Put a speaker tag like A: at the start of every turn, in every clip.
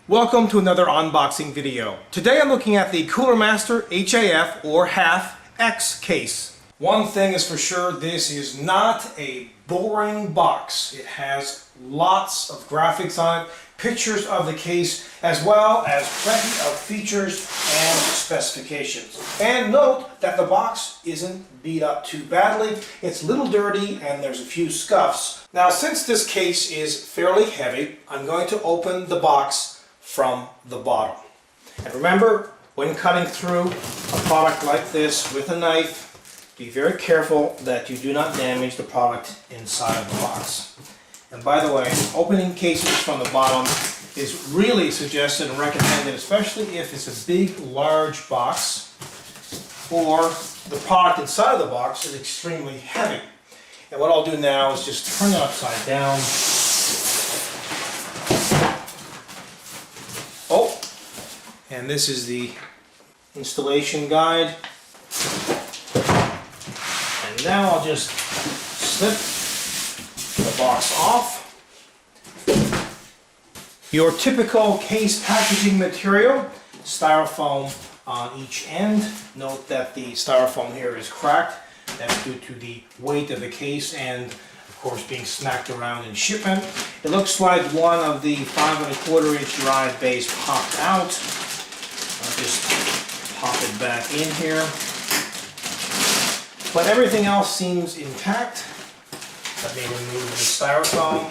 A: Welcome to another unboxing video. Today I'm looking at the Cooler Master HAF or HAF X case. One thing is for sure, this is not a boring box. It has lots of graphics on it, pictures of the case, as well as plenty of features and specifications. And note that the box isn't beat up too badly. It's a little dirty and there's a few scuffs. Now, since this case is fairly heavy, I'm going to open the box from the bottom. And remember, when cutting through a product like this with a knife, be very careful that you do not damage the product inside of the box. And by the way, opening cases from the bottom is really suggested and recommended, especially if it's a big, large box or the product inside of the box is extremely heavy. And what I'll do now is just turn it upside down. Oh, and this is the installation guide. And now I'll just slip the box off. Your typical case packaging material, styrofoam on each end. Note that the styrofoam here is cracked. That's due to the weight of the case and of course being smacked around in shipment. It looks like one of the 5¼ inch drive bays popped out. I'll just pop it back in here. But everything else seems intact. Let me remove the styrofoam.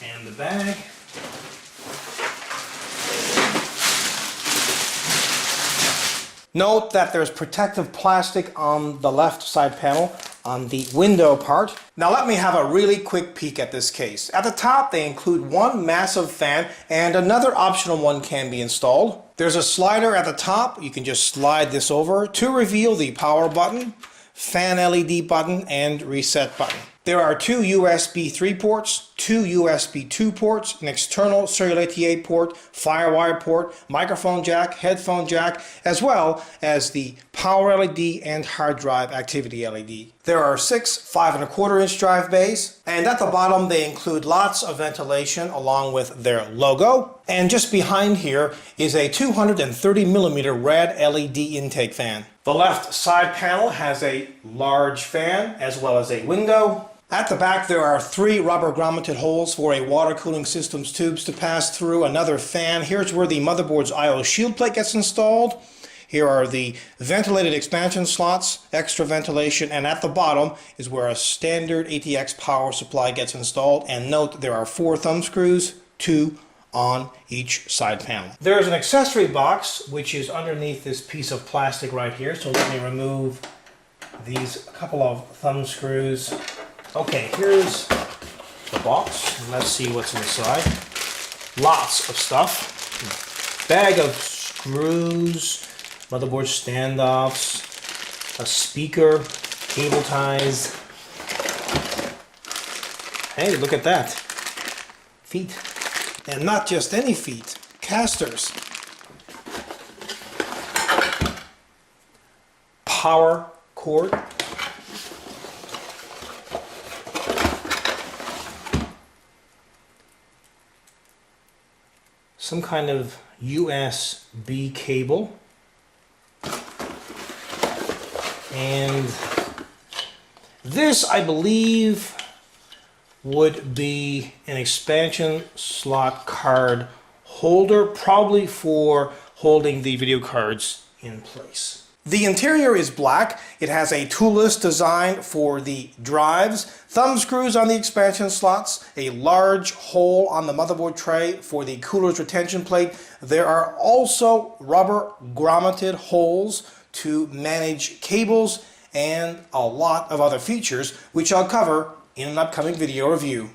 A: And the bag. Note that there's protective plastic on the left side panel on the window part. Now let me have a really quick peek at this case. At the top they include one massive fan and another optional one can be installed. There's a slider at the top. You can just slide this over to reveal the power button, fan LED button, and reset button. There are two USB 3 ports, two USB 2 ports, an external serial 88 port, firewire port, microphone jack, headphone jack, as well as the power LED and hard drive activity LED. There are 6 5¼ inch drive bays, and at the bottom they include lots of ventilation along with their logo. And just behind here is a 230mm red LED intake fan. The left side panel has a large fan as well as a window. At the back there are 3 rubber grommeted holes for a water cooling system's tubes to pass through, another fan. Here's where the motherboard's I/O shield plate gets installed. Here are the ventilated expansion slots, extra ventilation, and at the bottom is where a standard ATX power supply gets installed. And note there are 4 thumb screws, 2 on each side panel. There's an accessory box which is underneath this piece of plastic right here. So let me remove these couple of thumb screws. Okay, here's the box. Let's see what's inside. Lots of stuff. Bag of screws, motherboard standoffs, a speaker, cable ties. Hey, look at that. Feet. And not just any feet, casters. Power cord. Some kind of USB cable. And this, I believe, would be an expansion slot card holder, probably for holding the video cards in place. The interior is black. It has a toolless design for the drives, thumb screws on the expansion slots, a large hole on the motherboard tray for the cooler's retention plate. There are also rubber grommeted holes to manage cables and a lot of other features, which I'll cover in an upcoming video review.